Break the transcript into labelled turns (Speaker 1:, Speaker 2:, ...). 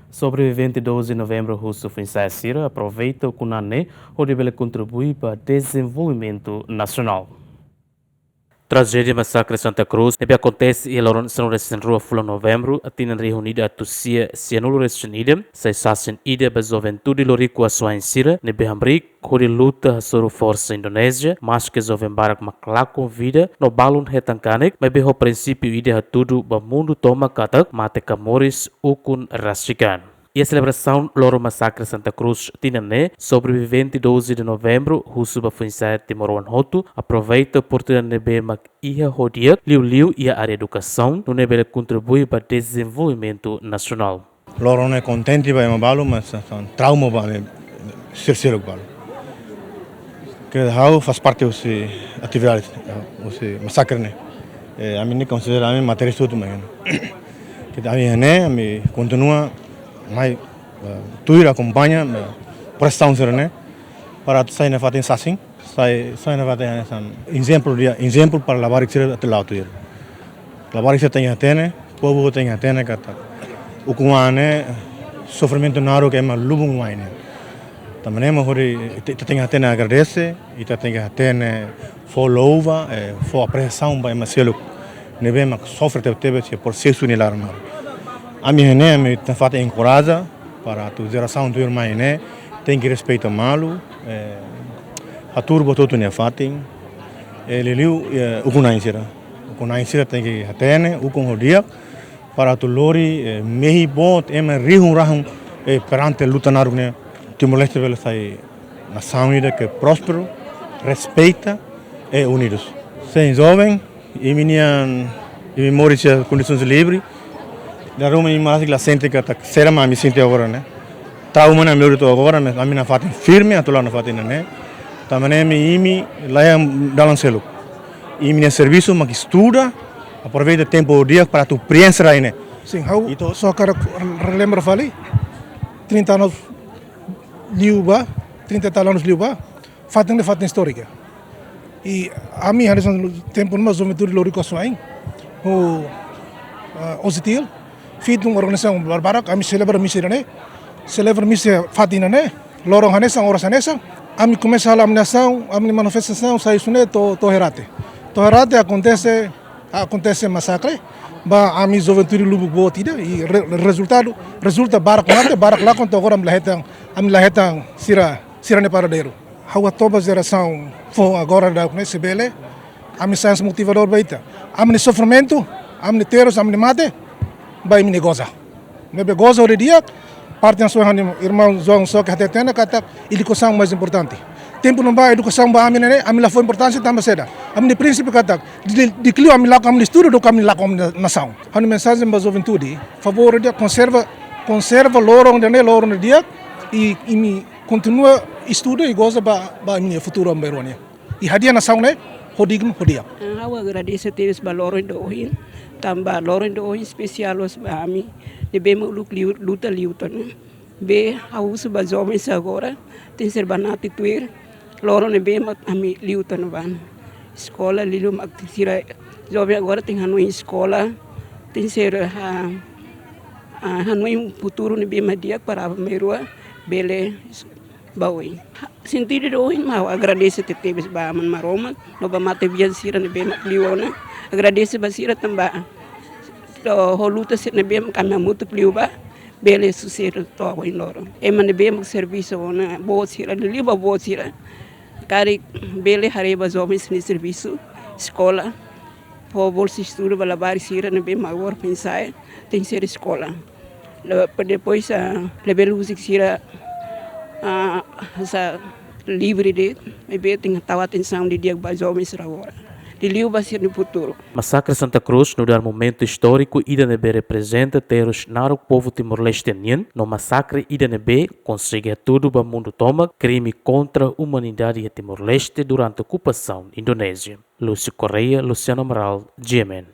Speaker 1: Sobrevivente 12 de novembro, husu foinsa'e sira, aproveita ukun hodi bele kontribui para Dezenvolvimentu Nasional. Tragédia massacre Santa Cruz, nebe acontece e ela são recém rua fula novembro, atina reunida a tusia cianulo resunida, sai sassen ida ba juventude lorico a sua sira, nebe hamrik, hodi luta sobre força Indonésia, mas que jovem barak maklako vida, no balon hetankanek, mas ho princípio ida a tudo ba mundo toma katak, mate camoris ukun rasikan. E a celebração Loro Massacre Santa Cruz Tinane, Sobrevivente 12 de novembro, husu ba foinsa'e Timoroan Hotu, aproveita a oportunidade de mak ia hodi, liu e a área educação, no nível contribui para Dezenvolvimentu Nasional.
Speaker 2: Loro não é contente para uma balo, mas são trauma para terceiro balo. Que faz parte da atividade, do massacre, né? A mim considera a mim matéria tudo, mas que a mim continua mas tudo acompanha prestação né para sair na fatin assim sai na fatin exemplo para lavar que ser até lá tudo lavar que tem até povo tem até kata ukun sofrimento naro que é malubung wine também hori tem até agradece e tem até follow for apreciação para maselo nebe mak sofre teve por ser sunilar não a minha me tem encoraja para a geração do irmão tem que respeitar malo a turbo todo ne fatin ele liu ukun sira tem que atene ukun hodi para tu lori mehi bot rihun rahun perante luta narune Timor-Leste vela sai nação unida que próspero respeita e unidos sem jovem e minha memória condições livres da Roma em mais que sente que será mais me sente agora né trauma na meu agora mas a minha fatin firme a tolar na fatin né também me lá dalancelo e minha serviço mas estuda aproveita tempo o dia para tu preencher aí né
Speaker 3: sim eu só quero relembrar falei 30 anos liuba 30 anos liuba fatin histórica e a minha tempo numa juventude lorico soain o ositil fiz uma organização barbara kami celebra missa fatina né lorong hanesa horas hanesa ami começa a laminação a manifestação sai sune to herate acontece massacre ba ami juventude lubu botida e resulta barak lá quando agora ami lahetang sira ne paradeiro hawa toba geração for agora da conhece bele ami sans motivador baita ami sofrimento ami teros ami mate vai me goza. Me goza o dia, parte da sua irmão João só que até tem kata educação mais importante. Tempo não vai educação ba amina né, amila foi importante também seda. Amine princípio kata de clio amila com estudo do amila com nação. Hanu mensagem ba juventude, favor dia conserva loro no dia e me continua estudo e goza ba minha futuro amberonia. E hadia nação né, hodigno hodia.
Speaker 4: Hawa agradeço teus valores do ohin. Tambah loren do especial os bami de bem luta be haus ba jovens agora tem ser banati tuir loren de bem ami liutan ban escola lilu mak sira jovem agora tem hanu escola tem ser hanu futuro ne bem dia para merua bele baui sentido do mau agradeço tetes ba man maroma no ba mate bian sira ne bem liona agradeço basira tambah luta se nebem kami muito pliuba bele sucesso to in loro e man nebem serviço na boa sira liba boa sira cari bele hareba jovens ni serviço escola por se estudo balabar sira nebem agora pensar tem ser escola depois level music sira sa livre de bebe tem tawa atenção de dia ba jovens agora de liu vai ser no futuro.
Speaker 1: Massacre Santa Cruz no dar momento histórico ida nebe representa teros naro povo Timor-Leste no massacre ida nebe consegue tudo para mundo toma crime contra a humanidade e Timor-Leste durante a ocupação indonésia. Lúcio Correia, Luciano Amaral, Yemen.